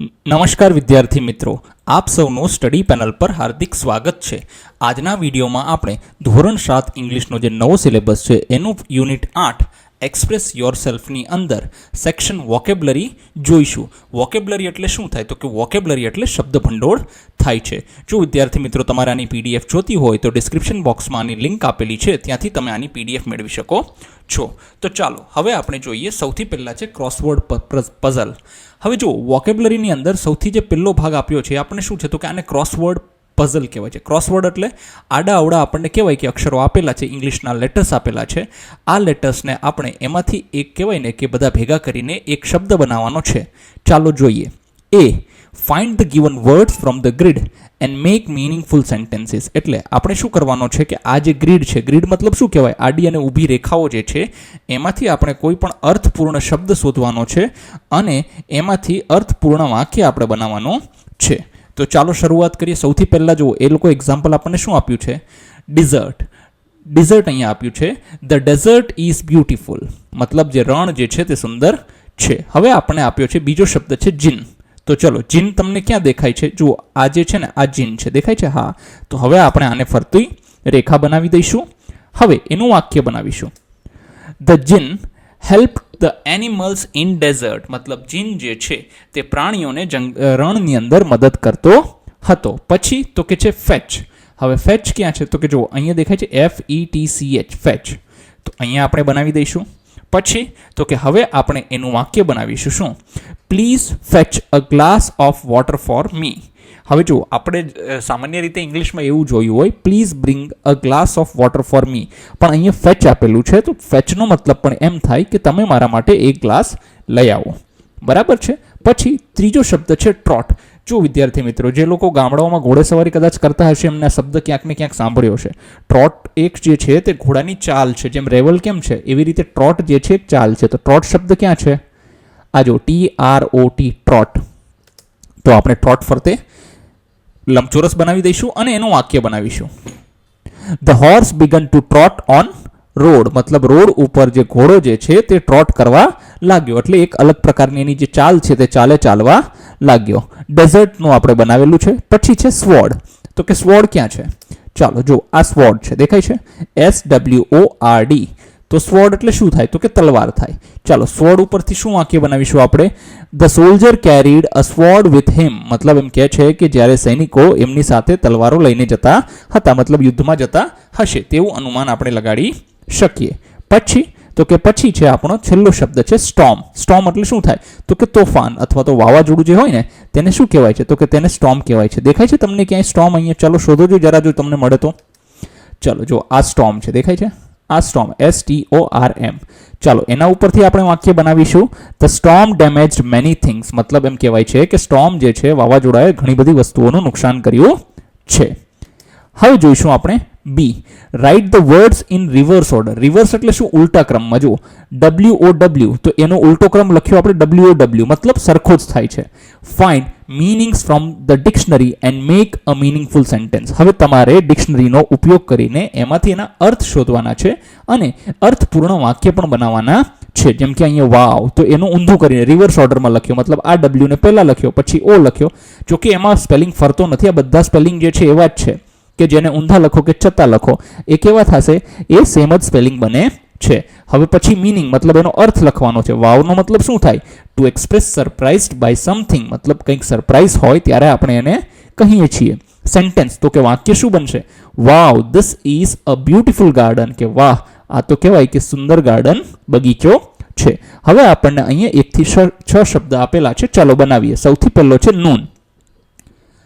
નમસ્કાર વિદ્યાર્થી મિત્રો, આપ સૌનું સ્ટડી પેનલ પર હાર્દિક સ્વાગત છે। આજના વિડીયોમાં આપણે ધોરણ 7 ઇંગ્લિશનો જે નવો સિલેબસ છે એનું યુનિટ 8 એક્સપ્રેસ યોરસેલ્ફની અંદર સેક્શન વોકેબ્લરી જોઈશું। વોકેબ્લરી એટલે શું થાય તો કે વોકેબ્લરી એટલે શબ્દ ભંડોળ થાય છે। જો વિદ્યાર્થી મિત્રો તમારે આની પીડીએફ જોતી હોય તો ડિસ્ક્રિપ્શન બોક્સમાં આની લિંક આપેલી છે, ત્યાંથી તમે આની પીડીએફ મેળવી શકો છો। તો ચાલો હવે આપણે જોઈએ। સૌથી પહેલાં છે ક્રોસવર્ડ પઝલ। હવે જો વોકેબ્લરીની અંદર સૌથી જે પહેલો ભાગ આપ્યો છે આપણે શું છે તો કે આને ક્રોસવર્ડ પઝલ કહેવાય છે। ક્રોસવર્ડ એટલે આડા અવડા આપણને કહેવાય કે અક્ષરો આપેલા છે, ઇંગ્લિશના લેટર્સ આપેલા છે। આ લેટર્સને આપણે એમાંથી એક કહેવાય ને કે બધા ભેગા કરીને એક શબ્દ બનાવવાનો છે। ચાલો જોઈએ। A find the given words from the grid and make meaningful sentences. એટલે આપણે શું કરવાનો છે કે આ જે ગ્રીડ છે, ગ્રીડ મતલબ શું કહેવાય, આડી અને ઊભી રેખાઓ જે છે એમાંથી આપણે કોઈ પણ અર્થપૂર્ણ શબ્દ શોધવાનો છે અને એમાંથી અર્થપૂર્ણ વાક્ય આપણે બનાવવાનું છે। તો ચાલો શરૂઆત કરીએ। સૌથી પહેલાં જુઓ, એ લોકો એક્ઝામ્પલ આપણને શું આપ્યું છે, ડિઝર્ટ। ડિઝર્ટ અહીંયા આપ્યું છે, ધ ડેઝર્ટ ઇઝ બ્યુટીફુલ, મતલબ જે રણ જે છે તે સુંદર છે। હવે આપણે આપ્યો છે બીજો શબ્દ છે જીન। તો ચલો, જીન તમને ક્યાં દેખાય છે? જુઓ, આ જે છે ને આ જીન છે, દેખાય છે? હા। તો હવે આપણે આને ફરતી રેખા બનાવી દઈશું। હવે એનું વાક્ય બનાવીશું, the jinn help the animals in desert, મતલબ જીન જે છે તે પ્રાણીઓને રણની અંદર મદદ કરતો હતો। પછી તો કે છે ફેચ। હવે ફેચ ક્યાં છે તો કે જુઓ, અહીંયા દેખાય છે FETCH, ફેચ। તો અહીંયા આપણે બનાવી દઈશું। પછી તો કે હવે આપણે એનું વાક્ય બનાવીશું શું, please fetch a glass of water for me. હવે જુઓ, આપણે સામાન્ય રીતે ઇંગ્લિશમાં એવું જોયું હોય, please bring a glass of water for me, પણ અહીંયા ફેચ આપેલું છે તો ફેચનો મતલબ પણ એમ થાય કે તમે મારા માટે એક ગ્લાસ લઈ આવો, બરાબર છે। પછી ત્રીજો શબ્દ છે ટ્રોટ। જો વિદ્યાર્થી મિત્રો, જે લોકો ગામડાઓમાં ઘોડેસવારી કદાચ કરતા હશે એમને આ શબ્દ ક્યાંક ને ક્યાંક સાંભળ્યો છે। ટ્રોટ એક જે છે તે ઘોડાની ચાલ છે, જેમ રેવલ કેમ છે એવી રીતે ટ્રોટ જે છે એક ચાલ છે। તો ટ્રોટ શબ્દ ક્યાં છે? આ જો TROT, ટ્રોટ। તો આપણે ટ્રોટ ફરતે લંબચોરસ બનાવી દઈશું અને એનું વાક્ય બનાવીશું, the horse began to trot on road, મતલબ રોડ ઉપર જે ઘોડો જે છે તે ટ્રોટ કરવા લાગ્યો, એટલે એક અલગ પ્રકારની એની જે ચાલ છે તે ચાલવા લાગ્યો। ડેઝર્ટનું આપણે બનાવેલું છે। પછી છે સ્વોર્ડ। તો કે સ્વોર્ડ ક્યાં છે? ચાલો જો, આ સ્વોર્ડ છે, દેખાય છે SWORD। તો સ્વોર્ડ એટલે શું થાય તો કે તલવાર થાય। ચાલો, સ્વોર્ડ ઉપરથી શું વાક્ય બનાવીશું આપણે, the soldier carried a sword with him, મતલબ એમ કહે છે કે જ્યારે સૈનિકો એમની સાથે તલવારો લઈને જતા હતા, મતલબ યુદ્ધમાં જતા હશે તેવું અનુમાન આપણે લગાડી શકીએ। પછી તો કે પછી છે આપણો છેલ્લો શબ્દ છે સ્ટોર્મ। સ્ટોર્મ એટલે શું થાય તો કે તોફાન અથવા તો વાવાઝોડું જે હોય ને તેને શું કહેવાય છે તો કે તેને સ્ટોર્મ કહેવાય છે। દેખાય છે તમને ક્યાંય સ્ટોર્મ? અહીંયા ચાલો શોધો જો જરા, જો તમને મળે તો। ચાલો જો, આ સ્ટોર્મ છે, દેખાય છે? આ સ્ટોર્મ STORM। ચાલો, એના ઉપરથી આપણે વાક્ય બનાવીશું, the storm damaged many things, મતલબ એમ કહેવાય છે કે સ્ટોર્મ જે છે વાવાઝોડાએ ઘણી બધી વસ્તુઓનું નુકસાન કર્યું છે। હવે જોઈશું આપણે B, write the words in reverse order. Reverse એટલે શું? ઉલટા ક્રમમાં। જુઓ, WOW, તો એનો ઉલટો ક્રમ લખ્યો આપણે WOW, મતલબ સરખો જ થાય છે। Find meanings from the dictionary and make a meaningful sentence. હવે તમારે ડિક્શનરીનો ઉપયોગ કરીને એમાંથી એના અર્થ શોધવાના છે અને અર્થપૂર્ણ વાક્ય પણ બનાવવાના છે। જેમ કે અહીંયા વાવ, તો એનું ઊંધું કરીને રિવર્સ ઓર્ડરમાં લખ્યો, મતલબ આ W ને પહેલા લખ્યો પછી O લખ્યો। જોકે એમાં સ્પેલિંગ ફરતો નથી, આ બધા સ્પેલિંગ જે છે એવા જ છે, કે જેને ઊંધા લખો કે ચત્તા લખો એ કેવા થશે, એ સેમ જ સ્પેલિંગ બને છે। હવે પછી મીનિંગ, મતલબ એનો અર્થ લખવાનો છે। વાવનો મતલબ શું થાય, two express surprised by something, મતલબ કંઈક સરપ્રાઇઝ હોય ત્યારે આપણે એને કહીએ છીએ। સેન્ટેન્સ, તો કે વાક્ય શું બનશે, wow this is a beautiful garden, કે વાહ આ તો કહેવાય કે સુંદર ગાર્ડન, બગીચો છે। હવે આપણને અહીંયા 1 થી 6 શબ્દ આપેલા છે, ચાલો બનાવીએ। સૌથી પહેલો છે નૂન।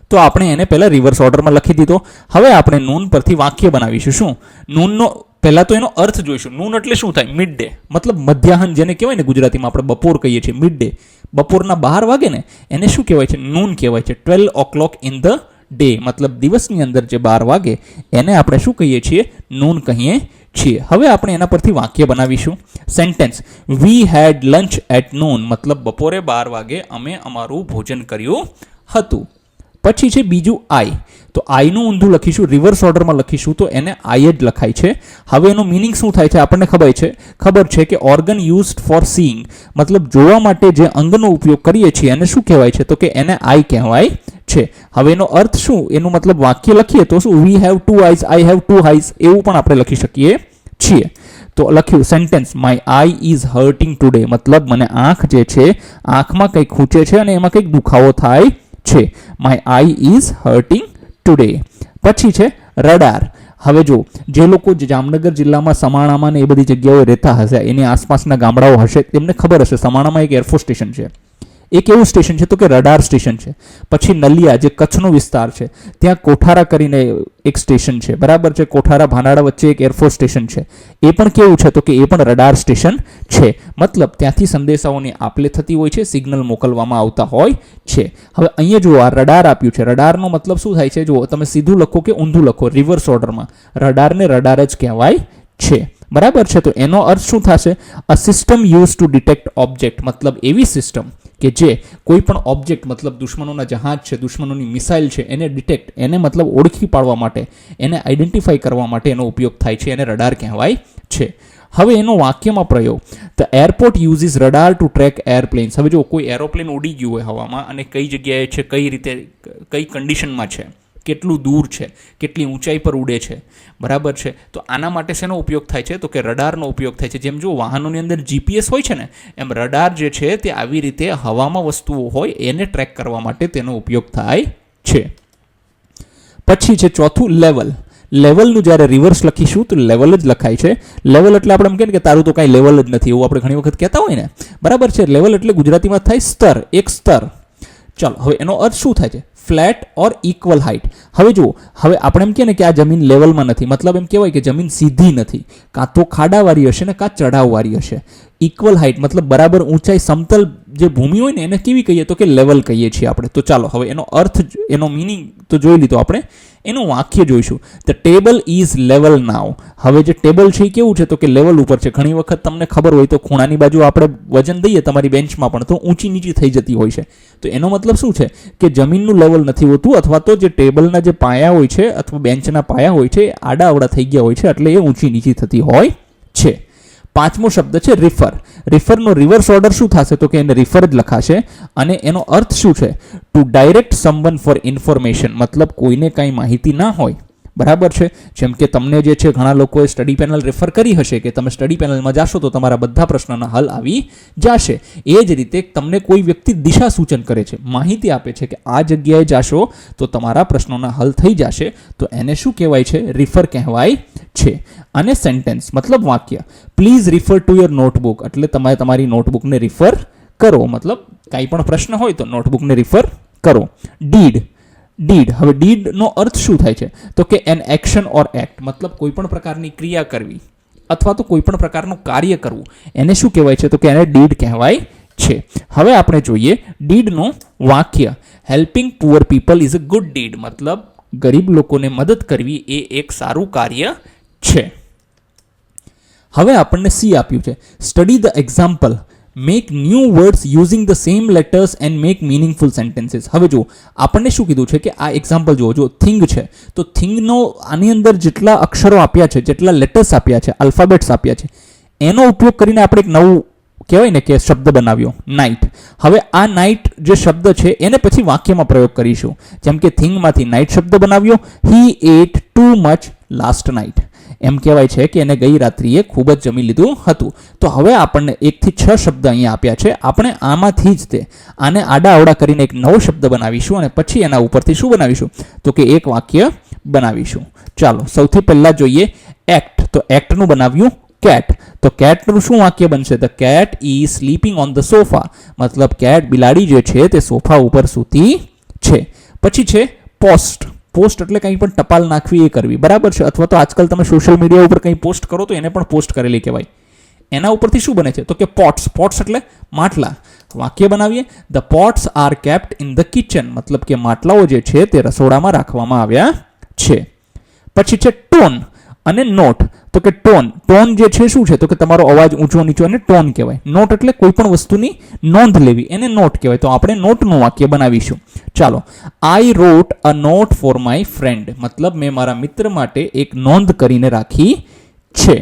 તો આપણે એને પહેલા રિવર્સ ઓર્ડરમાં લખી દીધો। હવે આપણે નૂન પરથી વાક્ય બનાવીશું। શું? નૂનનો પહેલા તો એનો અર્થ જોઈશું। નૂન એટલે શું થાય, મિડ ડે, મતલબ મધ્યાહન, જેને કહેવાય ને ગુજરાતીમાં આપણે બપોર કહીએ છીએ, મિડ ડે, બપોરના 12 વાગે ને એને શું કહેવાય છે, નૂન કહેવાય છે। 12 o'clock ઇન ધ ડે, મતલબ દિવસની અંદર જે 12 વાગે એને આપણે શું કહીએ છીએ, નૂન કહીએ છીએ। હવે આપણે એના પરથી વાક્ય બનાવીશું। Sentence, we had lunch at noon, મતલબ બપોરે 12 વાગે અમે અમારું ભોજન કર્યું હતું। પછી છે બીજું આઈ. તો આઈનું ઊંધું લખીશું, રિવર્સ ઓર્ડરમાં લખીશું તો એને આઈ જ લખાય છે. હવે એનો મિનિંગ શું થાય છે આપણને ખબર છે કે ઓર્ગન યુઝડ ફોર સીઈંગ, મતલબ જોવા માટે જે અંગનો ઉપયોગ કરીએ છીએ એને શું કહેવાય છે? તો કે એને આઈ કહેવાય છે. હવે એનો અર્થ શું? એનું મતલબ વાક્ય લખીએ તો શું? We have 2 eyes, I have 2 eyes, એવું પણ આપણે લખી શકીએ છીએ. તો લખ્યું sentence, my I is hurting today, મતલબ મને આંખ જે છે, આંખમાં કંઈક ખૂંચે છે અને એમાં કંઈક દુખાવો થાય છે. My I is hurting today. પછી છે રડાર. હવે જો જે લોકો જામનગર જિલ્લામાં સમાણામાં ને એ બધી જગ્યાએ રહેતા હશે, એની આસપાસના ગામડાઓ હશે, તેમને ખબર હશે સમાણામાં એક એરફોર્સ સ્ટેશન છે. એક એવું સ્ટેશન છે તો કે રડાર સ્ટેશન છે. પછી નલિયા જે કચ્છનો વિસ્તાર છે, ત્યાં કોઠારા કરીને એક સ્ટેશન છે, બરાબર છે. કોઠારા ભાનાડા વચ્ચે એક એરફોર્સ સ્ટેશન છે. એ પણ કેવું છે? તો કે એ પણ રડાર સ્ટેશન છે. મતલબ ત્યાંથી સંદેશાઓની આપલે થતી હોય છે, સિગ્નલ મોકલવામાં આવતા હોય છે. હવે અહીંયા જુઓ, આ રડાર આપ્યું છે. રડારનો મતલબ શું થાય છે? જુઓ, તમે સીધું લખો કે ઊંધું લખો, રિવર્સ ઓર્ડરમાં, રડારને રડાર જ કહેવાય છે. બરાબર છે. તો એનો અર્થ શું થશે? A system use to detect object, મતલબ એવી સિસ્ટમ કે જે કોઈ પણ ઓબ્જેક્ટ, મતલબ દુશ્મનોના જહાજ છે, દુશ્મનોની મિસાઇલ છે, એને ડિટેક્ટ, એને મતલબ ઓળખી પાડવા માટે, એને આઈડેન્ટિફાઈ કરવા માટે એનો ઉપયોગ થાય છે, એને રડાર કહેવાય છે. હવે એનો વાક્યમાં પ્રયોગ, the airport uses radar to track airplanes. હવે જો કોઈ એરોપ્લેન ઉડી ગયું હોય હવામાં અને કઈ જગ્યાએ છે, કઈ રીતે, કઈ કન્ડિશનમાં છે, કેટલું દૂર છે, કેટલી ઊંચાઈ પર ઉડે છે, બરાબર છે. તો આના માટે શેનો ઉપયોગ થાય છે? તો કે રડારનો ઉપયોગ થાય છે. જેમ જો વાહનોની અંદર જીપીએસ હોય છે ને, એમ રડાર જે છે તે આવી રીતે હવામાં વસ્તુઓ હોય એને ટ્રેક કરવા માટે તેનો ઉપયોગ થાય છે. પછી છે ચોથું લેવલ. લેવલનું જ્યારે રિવર્સ લખીશું તો લેવલ જ લખાય છે. લેવલ એટલે આપણે એમ કહીએ કે તારું તો કાંઈ લેવલ જ નથી, એવું આપણે ઘણી વખત કહેતા હોય ને, બરાબર છે. લેવલ એટલે ગુજરાતીમાં થાય સ્તર, એક સ્તર. ચાલો, હવે એનો અર્થ શું થાય છે? Flat or equal height. હવે જુઓ, હવે આપણે એમ કહીએ ને કે આ જમીન લેવલમાં નથી, મતલબ એમ કહેવાય કે જમીન સીધી નથી, કાં તો ખાડાવાળી હશે ને કાં ચઢાવવાળી હશે. ઇક્વલ હાઇટ મતલબ બરાબર ઊંચાઈ, સમતલ જે ભૂમિ હોય ને એને કેવી કહીએ? તો કે લેવલ કહીએ છીએ આપણે. તો ચાલો હવે એનો અર્થ, એનો મિનિંગ તો જોઈ લીધો આપણે, એનું વાક્ય જોઈશું. ધ ટેબલ ઇઝ લેવલ નાવ. હવે જે ટેબલ છે એ કેવું છે? તો કે લેવલ ઉપર છે. ઘણી વખત તમને ખબર હોય તો ખૂણાની બાજુ આપણે વજન દઈએ તમારી બેન્ચમાં પણ, તો ઊંચી નીચી થઈ જતી હોય છે. તો એનો મતલબ શું છે? કે જમીનનું લેવલ નથી હોતું, અથવા તો જે ટેબલના જે પાયા હોય છે અથવા બેન્ચના પાયા હોય છે આડા અવડા થઈ ગયા હોય છે, એટલે એ ઊંચી નીચી થતી હોય છે. પાંચમો શબ્દ છે રિફર. રિફરનો રિવર્સ ઓર્ડર શું થશે? તો કે એને રિફર જ લખાશે. અને એનો અર્થ શું છે? To direct someone for information, મતલબ કોઈને કાંઈ માહિતી ના હોય, બરાબર છે. જેમ કે તમને જે છે, ઘણા લોકોએ સ્ટડી પેનલ રેફર કરી હશે કે તમે સ્ટડી પેનલમાં જાશો તો તમારા બધા પ્રશ્નોના હલ આવી જશે. એ જ રીતે તમને કોઈ વ્યક્તિ દિશા સૂચન કરે છે, માહિતી આપે છે કે આ જગ્યાએ જાશો તો તમારા પ્રશ્નોના હલ થઈ જશે, તો એને શું કહેવાય છે? રિફર કહેવાય છે. અને સેન્ટેન્સ મતલબ વાક્ય, please refer to your notebook, એટલે તમારે તમારી નોટબુકને રિફર કરો, મતલબ કાંઈ પણ પ્રશ્ન હોય તો નોટબુકને રિફર કરો. ડીડ. હવે ડીડનો અર્થ શું થાય છે? તો કે એન એક્શન ઓર એક્ટ, મતલબ કોઈ પણ પ્રકારની ક્રિયા કરવી અથવા તો કોઈ પણ પ્રકારનું કાર્ય કરવું, એને શું કહેવાય છે? તો કે એને ડીડ કહેવાય છે. હવે આપણે જોઈએ ડીડનું વાક્ય, helping poor people is a good did, મતલબ ગરીબ લોકોને મદદ કરવી એ એક સારું કાર્ય છે. હવે આપણને સી આપ્યું છે, study the example, make new words using the same letters and make meaningful sentences. હવે જો આપણને શું કીધું છે કે આ એક્ઝામ્પલ જો થિંગ છે તો થિંગનો આની અંદર જેટલા અક્ષરો આપ્યા છે, જેટલા લેટર્સ આપ્યા છે, આલ્ફાબેટ્સ આપ્યા છે, એનો ઉપયોગ કરીને આપણે એક નવું કહેવાય ને કે શબ્દ બનાવ્યો, નાઇટ. હવે આ નાઇટ જે શબ્દ છે એને પછી વાક્યમાં પ્રયોગ કરીશું. જેમ કે થિંગમાંથી નાઇટ શબ્દ બનાવ્યો, he ate too much last night. એમ કહેવાય છે કે એને ગઈ રાત્રિએ ખૂબ જ જમી લીધું હતું. તો હવે આપણને 1 થી 6 શબ્દ અહીંયા આપ્યા છે. આપણે આમાંથી જ આને આડા અવડા કરીને એક નવો શબ્દ બનાવીશું અને પછી એના ઉપરથી શું બનાવીશું? તો કે એક વાક્ય બનાવીશું. ચાલો સૌથી પહેલા જોઈએ એક્ટ. તો એક્ટનું બનાવ્યું કેટ. તો કેટનું શું વાક્ય બનશે? The cat is sleeping on the sofa, મતલબ કેટ, બિલાડી જે છે તે સોફા ઉપર સૂતી છે. પછી છે પોસ્ટ. પોસ્ટ એટલે કંઈ પણ ટપાલ નાખવી, એ કરવી, બરાબર છે. અથવા તો આજકાલ તમે સોશિયલ મીડિયા ઉપર કંઈ પોસ્ટ કરો તો એને પણ પોસ્ટ કરેલી કહેવાય. એના ઉપરથી શું બને છે? તો કે પોટ્સ. પોટ્સ એટલે માટલા. વાક્ય બનાવીએ, the pots R kept in the kitchen, મતલબ કે માટલાઓ જે છે તે રસોડામાં રાખવામાં આવ્યા છે. પછી છે ટોન અને નોટ. તો કે ટોન જે છે શું છે? તો કે તમારો અવાજ ઊંચો નીચો એને ટોન કહેવાય. નોટ એટલે કોઈ પણ વસ્તુની નોંધ લેવી, એને નોટ કહેવાય. તો આપણે નોટનું વાક્ય બનાવીશું. ચાલો, આઈ રોટ અ નોટ ફોર માય ફ્રેન્ડ, મતલબ મેં મારા મિત્ર માટે એક નોંધ કરીને રાખી છે.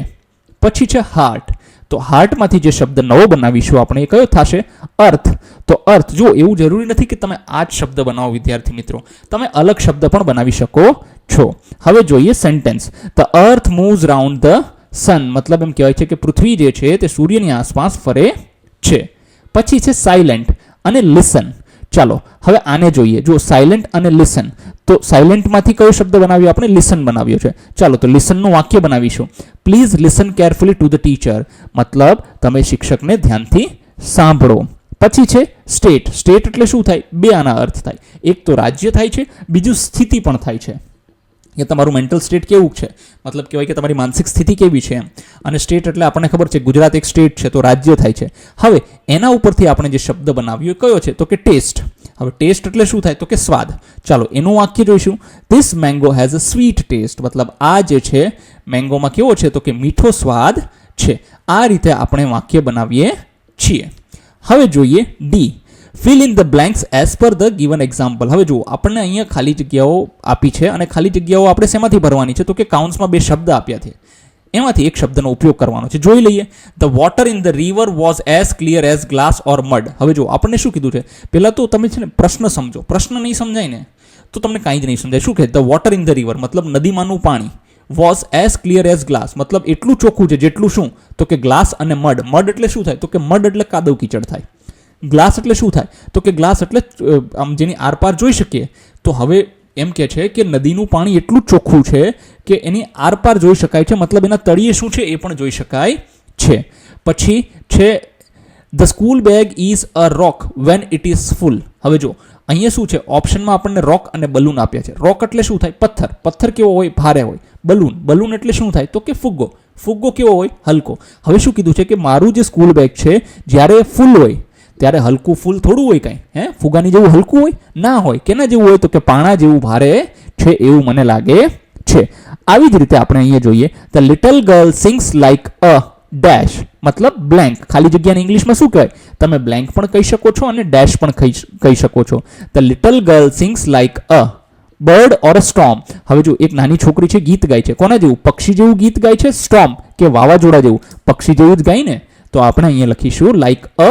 પછી છે હાર્ટ. તો હાર્ટમાંથી જે શબ્દ નવો બનાવીશું આપણે એ કયો થશે? અર્થ. તો અર્થ, જો એવું જરૂરી નથી કે તમે આ જ શબ્દ બનાવો વિદ્યાર્થી મિત્રો, તમે અલગ શબ્દ પણ બનાવી શકો છો. હવે જોઈએ sentence. The earth moves round the sun, મતલબ એમ કહેવાય છે કે પૃથ્વી જે છે તે સૂર્યની આસપાસ ફરે છે. પછી છે સાયલેન્ટ અને લિસન. ચાલો હવે આને જોઈએ. જો સાયલેન્ટ અને લિસન, તો સાયલેન્ટમાંથી કયો શબ્દ બનાવ્યો આપણે? લિસન બનાવ્યો છે. ચાલો તો લિસનનું વાક્ય બનાવીશું. Please listen carefully to the teacher, મતલબ તમે શિક્ષકને ધ્યાનથી સાંભળો. પછી છે સ્ટેટ. સ્ટેટ એટલે શું થાય? બે આના અર્થ થાય. એક તો રાજ્ય થાય છે, બીજું સ્થિતિ પણ થાય છે. કે તમારું મેન્ટલ સ્ટેટ કેવું છે, મતલબ કહેવાય કે તમારી માનસિક સ્થિતિ કેવી છે એમ. અને સ્ટેટ એટલે આપણને ખબર છે ગુજરાત એક સ્ટેટ છે, તો રાજ્ય થાય છે. હવે એના ઉપરથી આપણે જે શબ્દ બનાવ્યો કયો છે? તો કે ટેસ્ટ. હવે ટેસ્ટ એટલે શું થાય? તો કે સ્વાદ. ચાલો એનું વાક્ય જોઈશું. This mango has a sweet taste, મતલબ આ જે છે મેંગોમાં કેવો છે? તો કે મીઠો સ્વાદ છે. આ રીતે આપણે વાક્ય બનાવીએ છીએ. હવે જોઈએ D. Fill in the blanks as per the given example. હવે જુઓ, આપણને અહીંયા ખાલી જગ્યાઓ આપી છે અને ખાલી જગ્યાઓ આપણે શેમાંથી ભરવાની છે? તો કે કાઉન્ટ્સમાં બે શબ્દ આપ્યા છે, એમાંથી એક શબ્દનો ઉપયોગ કરવાનો છે. જોઈ લઈએ. The water in the river was as clear as glass or mud. હવે જો આપણને શું કીધું છે? પહેલાં તો તમે છે ને પ્રશ્ન સમજો. પ્રશ્ન નહીં સમજાય ને તો તમને કાંઈ જ નહીં સમજાય. શું કહે? The water in the river, મતલબ નદીમાંનું પાણી. Was as clear as glass, મતલબ એટલું ચોખ્ખું છે જેટલું શું? તો કે ગ્લાસ અને મડ. મડ એટલે શું થાય? તો કે મડ એટલે કાદવ કીચડ થાય. ગ્લાસ એટલે શું થાય? તો કે ગ્લાસ એટલે આમ જેની આરપાર જોઈ શકીએ. તો હવે એમ કે છે કે નદીનું પાણી એટલું ચોખ્ખું છે કે એની આરપાર જોઈ શકાય છે, મતલબ એના તળિયે શું છે એ પણ જોઈ શકાય છે. પછી છે the school bag is a rock when it is full. હવે જો અહીંયા શું છે? ઓપ્શનમાં આપણને રોક અને બલૂન આપ્યા છે. રોક એટલે શું થાય? પથ્થર. પથ્થર કેવો હોય? ભારે હોય. બલૂન. બલૂન એટલે શું થાય? તો કે ફુગ્ગો. ફુગ્ગો કેવો હોય? હલકો. હવે શું કીધું છે કે મારું જે સ્કૂલ બેગ છે જ્યારે ફૂલ હોય ત્યારે હલકું ફૂલ થોડું હોય કાંઈ, ફુગાની જેવું હલકું હોય ના હોય. કેના જેવું હોય? તો કે પાણા જેવું ભારે છે એવું મને લાગે છે. આવી જ રીતે આપણે અહીંયા જોઈએ. The little girl sings like a dash, મતલબ બ્લેન્ક. ખાલી જગ્યાને ઇંગ્લિશમાં શું કહેવાય? તમે બ્લેન્ક પણ કહી શકો છો અને ડેશ પણ કહી શકો છો. The little girl sings like a bird or a storm. હવે જો એક નાની છોકરી છે, ગીત ગાય છે. કોના જેવું? પક્ષી જેવું ગીત ગાય છે. સ્ટોર્મ કે વાવાઝોડા જેવું. પક્ષી જેવું જ ગાય ને, તો આપણે અહીંયા લખીશું લાઈક અ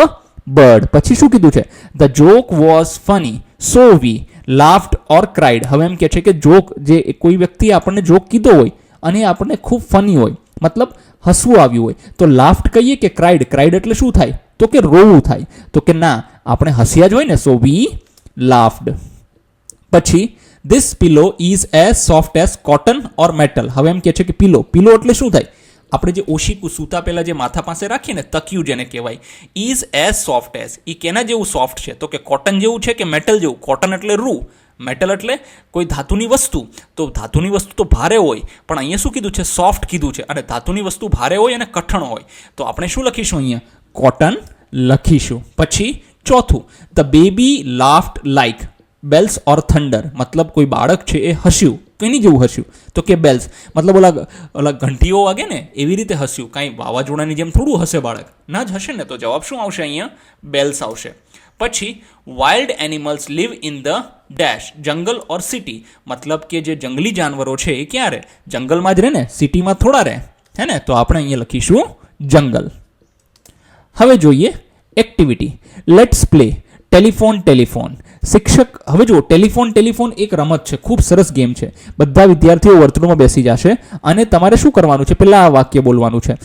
બર્ડ. પછી શું કીધું છે? The joke was funny so we laughed or cried. હવે એમ કે છે કે જોક, જે કોઈ વ્યક્તિ આપણને જોક કીધો હોય અને આપણને ખૂબ ફની હોય, મતલબ હસવું આવ્યું હોય, તો લાફ્ડ કહીએ કે ક્રાઇડ? ક્રાઇડ એટલે શું થાય? તો કે રોવું થાય. તો કે ના, આપણે હસ્યા જ હોય ને, સો વી લાફ્ડ. પછી this pillow is as soft as cotton or metal. હવે એમ કે છે કે પિલો. પિલો એટલે શું થાય? આપણે જે ઓશીકું સૂતા પહેલાં જે માથા પાસે રાખીએ ને, તકિયું જેને કહેવાય, ઇઝ એઝ સોફ્ટ એઝ. એ કેના જેવું સોફ્ટ છે? તો કે કોટન જેવું છે કે મેટલ જેવું? કોટન એટલે રૂ, મેટલ એટલે કોઈ ધાતુની વસ્તુ. તો ધાતુની વસ્તુ તો ભારે હોય, પણ અહીંયા શું કીધું છે? સોફ્ટ કીધું છે. અને ધાતુની વસ્તુ ભારે હોય અને કઠણ હોય, તો આપણે શું લખીશું અહીંયા? કોટન લખીશું. પછી ચોથું, the baby laughed like bells or thunder. મતલબ કોઈ બાળક છે એ હસ્યું. કેની જેવું હસ્યું? તો કે બેલ્સ, મતલબ ઓલા ઘંટીઓ વાગે ને એવી રીતે હસ્યું. કાંઈ વાવાઝોડાની જેમ થોડું હશે બાળક, ના જ હશે ને. તો જવાબ શું આવશે અહીંયા? બેલ્સ આવશે. પછી wild animals live in the dash જંગલ ઓર સિટી. મતલબ કે જે જંગલી જાનવરો છે એ ક્યાં રહે? જંગલમાં જ રહે ને, સિટીમાં થોડા રહે, હે ને. તો આપણે અહીંયા લખીશું જંગલ. હવે જોઈએ એક્ટિવિટી. Let's play telephone. શિક્ષક. હવે જો ટેલિફોન એક રમત છે, ખૂબ સરસ ગેમ છે. બધા વિદ્યાર્થીઓ વર્તુળમાં બેસી જશે અને તમારે શું કરવાનું છે? પહેલાં આ વાક્ય બોલવાનું છે.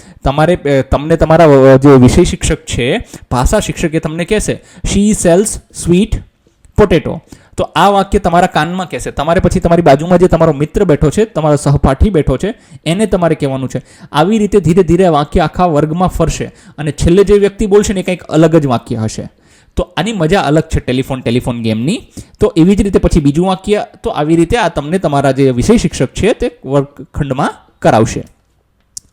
તમને તમારા જે વિષય શિક્ષક છે, ભાષા શિક્ષક, એ તમને કહેશે શી સેલ્સ સ્વીટ પોટેટો. તો આ વાક્ય તમારા કાનમાં કહેશે. તમારે પછી તમારી બાજુમાં જે તમારો મિત્ર બેઠો છે, તમારો સહપાઠી બેઠો છે, એને તમારે કહેવાનું છે. આવી રીતે ધીરે ધીરે વાક્ય આખા વર્ગમાં ફરશે અને છેલ્લે જે વ્યક્તિ બોલશે ને એ કંઈક અલગ જ વાક્ય હશે. તો આની મજા અલગ છે ટેલિફોન ગેમની. તો એવી જ રીતે પછી બીજું વાક્ય, તો આવી રીતે આ તમને તમારા જે વિષય શિક્ષક છે તે વર્ગખંડમાં કરાવશે.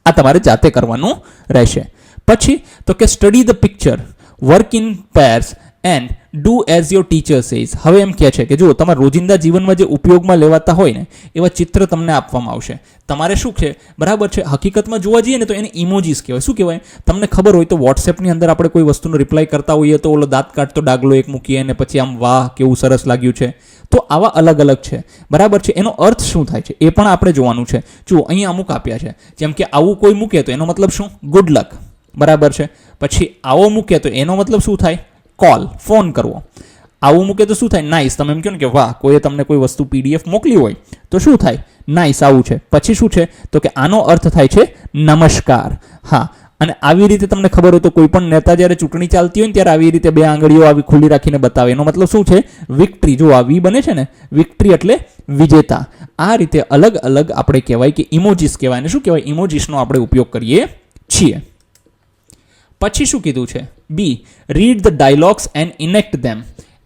આ તમારે જાતે કરવાનું રહેશે. પછી તો કે study the picture, work in pairs and do as your teacher says. હવે એમ કહે છે કે જો તમારા રોજિંદા જીવનમાં જે ઉપયોગમાં લેવાતા હોય ને એવા ચિત્ર તમને આપવામાં આવશે. તમારે શું છે, બરાબર છે, હકીકતમાં જોવા જઈએ ને તો એને ઇમોજીસ કહેવાય. શું કહેવાય? તમને ખબર હોય તો વોટ્સએપની અંદર આપણે કોઈ વસ્તુનો રિપ્લાય કરતા હોઈએ તો ઓલો દાંત કાઢતો ડાગલો એક મૂકીએ અને પછી આમ વાહ કેવું સરસ લાગ્યું છે. તો આવા અલગ અલગ છે, બરાબર છે. એનો અર્થ શું થાય છે એ પણ આપણે જોવાનું છે. જુઓ અહીંયા અમુક આપ્યા છે, જેમ કે આવું કોઈ મૂકે તો એનો મતલબ શું? ગુડ લક, બરાબર છે. પછી આવો મૂકે તો એનો મતલબ શું થાય? કોલ, ફોન કરવો. આવું મૂકે તો શું થાય? નાઇસ. તમે એમ કહો ને કે વાહ, કોઈએ તમને કોઈ વસ્તુ પીડીએફ મોકલી હોય તો શું થાય? નાઇસ, આવું છે. પછી શું છે તો કે આનો અર્થ થાય છે નમસ્કાર. હા, અને આવી રીતે તમને ખબર હોય તો કોઈ પણ નેતા જ્યારે ચૂંટણી ચાલતી હોય ને ત્યારે આવી રીતે બે આંગળીઓ આવી ખુલ્લી રાખીને બતાવે. એનો મતલબ શું છે? વિક્ટરી. જો આ વી બને છે ને, વિક્ટરી એટલે વિજેતા. આ રીતે અલગ અલગ આપણે કહેવાય કે ઇમોજીસ કહેવાય. ને શું કહેવાય? ઇમોજીસનો આપણે ઉપયોગ કરીએ છીએ. પછી શું કીધું છે? B, read the dialogues and enact them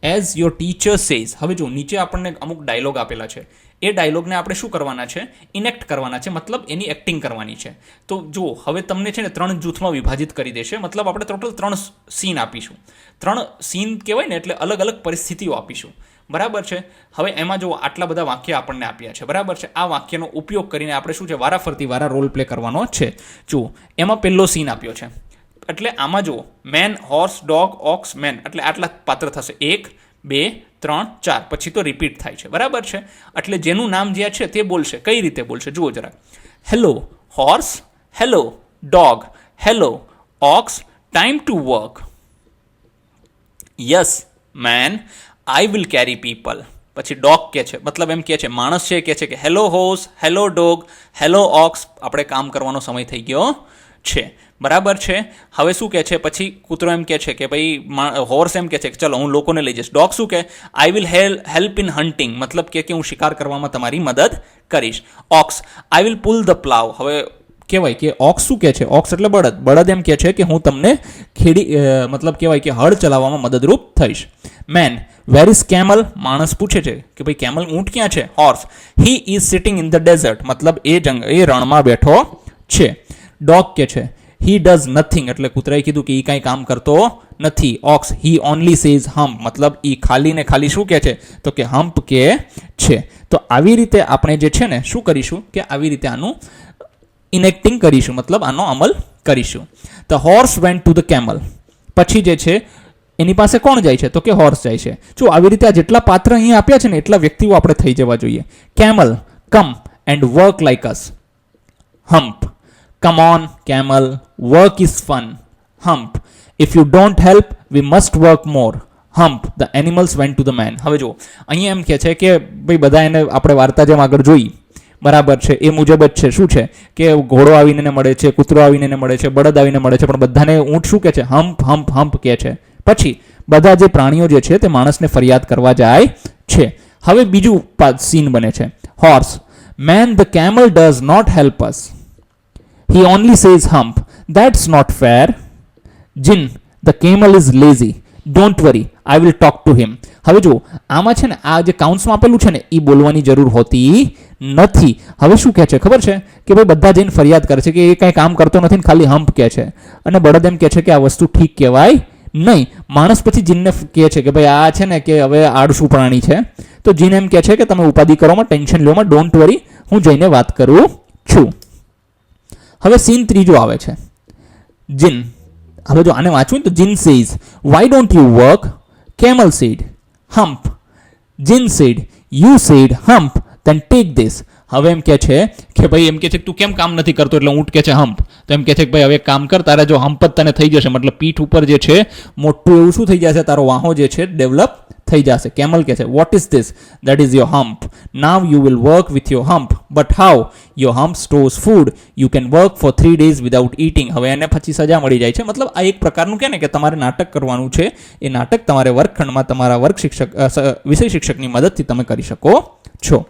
as your teacher says. હવે જો નીચે આપણને અમુક ડાયલોગ આપેલા છે, એ ડાયલોગને આપણે શું કરવાના છે? ઇનેક્ટ કરવાના છે, મતલબ એની એક્ટિંગ કરવાની છે. તો જો હવે તમને છે ને 3 જૂથમાં વિભાજિત કરી દેશે, મતલબ આપણે ટોટલ 3 સીન આપીશું. 3 સીન કહેવાય ને એટલે અલગ અલગ પરિસ્થિતિઓ આપીશું, બરાબર છે. હવે એમાં જો આટલા બધા વાક્ય આપણને આપ્યા છે, બરાબર છે. આ વાક્યનો ઉપયોગ કરીને આપણે શું છે? વારાફરતી રોલ પ્લે કરવાનો છે. જુઓ એમાં પહેલો સીન આપ્યો છે, એટલે આમાં જુઓ man, horse, dog, ox, man, એટલે આટલા પાત્ર થશે. 1 2 3 4, પછી તો રિપીટ થાય છે, બરાબર છે. એટલે જેનું નામ જ્યાં છે તે બોલશે. કઈ રીતે બોલશે જુઓ જરા. Hello horse, hello dog, hello ox, time to work. Yes man, I will carry people. પછી ડોગ કે છે, મતલબ એમ કે છે માણસ છે, કે છે કે hello horse, hello dog, hello ox, આપણે કામ કરવાનો સમય થઈ ગયો છે, બરાબર છે. હવે શું કહે છે? પછી કૂતરો એમ કહે છે કે ભાઈ, હોર્સ એમ કહે છે કે ચલો હું લોકોને લઈ જઈશ. ડોગ શું કહે? I will help in hunting, મતલબ કે હું શિકાર કરવામાં તમારી મદદ કરીશ. Ox, I will pull the plough. હવે કહેવાય કે ઓક્સ શું કહે છે? ઓક્સ એટલે બળદ. બળદ એમ કહે છે કે હું તમને મતલબ કહેવાય કે હળ ચલાવવામાં મદદરૂપ થઈશ. Man, where is camel? માણસ પૂછે છે કે ભાઈ કેમલ, ઊંટ ક્યાં છે? Horse, he is sitting in the desert, મતલબ એ રણમાં બેઠો છે. ડોગ કે છે હી ડઝ નથિંગ, એટલે કૂતરાએ કીધું કે એ કાંઈ કામ કરતો નથી. ઓક્સ, હી ઓનલી સેઝ હમ્પ, મતલબ એ ખાલી ને ખાલી શું કહે છે? તો કે હમ્પ કે છે. તો આવી રીતે આપણે જે છે ને શું કરીશું કે આવી રીતે આનું ઇનેક્ટિંગ કરીશું, મતલબ આનો અમલ કરીશું. The horse went to the camel. પછી જે છે એની પાસે કોણ જાય છે? તો કે હોર્સ જાય છે. જો આવી રીતે આ જેટલા પાત્ર અહીંયા આપ્યા છે ને એટલા વ્યક્તિઓ આપણે થઈ જવા જોઈએ. Camel, come and work like us. Hump, come on camel, work is fun. Hump, if you don't help we must work more. Hump, the animals went to the man. હવે જો અહીંયા એમ કહે છે કે ભાઈ બધા એને આપણે વાર્તા જેમ આગળ જોઈ, બરાબર છે, એ મુજબ જ છે. શું છે કે ઘોડો આવીને મળે છે, કૂતરો આવીને મળે છે, બળદ આવીને મળે છે, પણ બધાને ઊંટ શું કહે છે? હમ્પ હમ્પ હમ્પ કહે છે. પછી બધા જે પ્રાણીઓ જે છે તે માણસને ફરિયાદ કરવા જાય છે. હવે બીજું સીન બને છે. Horse, man, the camel does not help us. He only says hump. That's not fair. Jinn, the camel is lazy. Don't worry, I will talk to him. હવે જો આમાં છે ને આ જે કાઉન્ટ્સમાં આપેલું છે ને એ બોલવાની જરૂર હોતી નથી. હવે શું કહે છે ખબર છે કે ભાઈ બધા જઈને ફરિયાદ કરે છે કે એ કાંઈ કામ કરતો નથી ને ખાલી હમ્પ કહે છે, અને બળદ એમ કહે છે કે આ વસ્તુ ઠીક કહેવાય નહીં. માણસ પછી જીનને કહે છે કે ભાઈ આ છે ને કે હવે આળસુ પ્રાણી છે. તો જીન એમ કહે છે કે તમે ઉપાધિ કરોમાં, ટેન્શન લ્યોમાં, ડોન્ટ વરી, હું જઈને વાત કરું છું. હવે સીન ત્રીજો આવે છે. જીન, હવે જો આને વાંચવું તો Djinn says, why don't you work? Camel said, hump. Djinn said, you said hump, then take this. હવે એમ કહે છે કે ભાઈ એમ કહે છે કે તું કેમ કામ નથી કરતો? એટલે ઊંટ કહે છે હમ્પ. તો એમ કહે છે કે ભાઈ હવે કામ કર, તારે જો હમ્પ જ તને થઈ જશે, મતલબ પીઠ ઉપર જે છે મોટું એવું શું થઈ જશે? તારો વાહો જે છે ડેવલપ થઈ જશે. કેમલ કહે છે what is this? That is your hump. Now you will work with your hump, but how? Your hump stores food, you can work four 3 days without eating. હવે એને પછી સજા મળી જાય છે. મતલબ આ એક પ્રકારનું કે ને કે તમારે નાટક કરવાનું છે. એ નાટક તમારે વર્ગખંડમાં તમારા વિષય શિક્ષકની મદદથી તમે કરી શકો છો.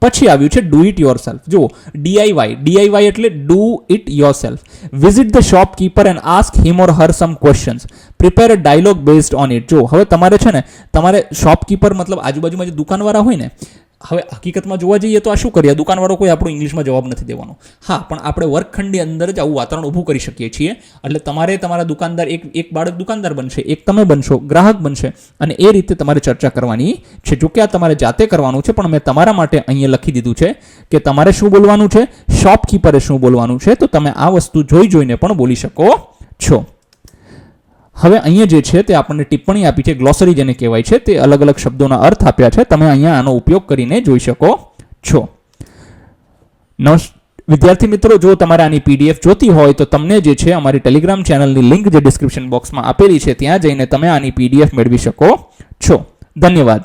પછી આવ્યું છે ડુ ઇટ યોર સેલ્ફ. જુઓ ડીઆઈવાય એટલે do it yourself. Visit the shopkeeper and ask him or her some questions. Prepare a dialogue based on it. જો હવે તમારે છે ને તમારે શોપકીપર મતલબ આજુબાજુમાં જે દુકાનવાળા હોય ને હવે હકીકતમાં જોવા જઈએ તો આ શું કરીએ, દુકાનવાળો કોઈ આપણો ઇંગ્લિશમાં જવાબ નથી દેવાનો. હા, પણ આપણે વર્ગખંડની અંદર જ આવું વાતાવરણ ઊભું કરી શકીએ છીએ. એટલે તમારે તમારા દુકાનદાર એક બાળક દુકાનદાર બનશે, એક તમે બનશો, ગ્રાહક બનશે, અને એ રીતે તમારે ચર્ચા કરવાની છે. જો કે આ તમારે જાતે કરવાનું છે, પણ મેં તમારા માટે અહીંયા લખી દીધું છે કે તમારે શું બોલવાનું છે, શોપકીપરે શું બોલવાનું છે. તો તમે આ વસ્તુ જોઈને પણ બોલી શકો છો. હવે અહીંયા જે છે તે આપણને ટિપ્પણી આપી છે, ગ્લોસરી જેને કહેવાય છે, તે અલગ અલગ શબ્દોના અર્થ આપ્યા છે. તમે અહીંયા આનો ઉપયોગ કરીને જોઈ શકો છો. વિદ્યાર્થી મિત્રો, જો તમારે આની PDF જોતી હોય તો તમને જે છે અમારી ટેલિગ્રામ ચેનલની લિંક જે ડિસ્ક્રિપ્શન બોક્સમાં આપેલી છે ત્યાં જઈને તમે આની PDF મેળવી શકો છો. ધન્યવાદ.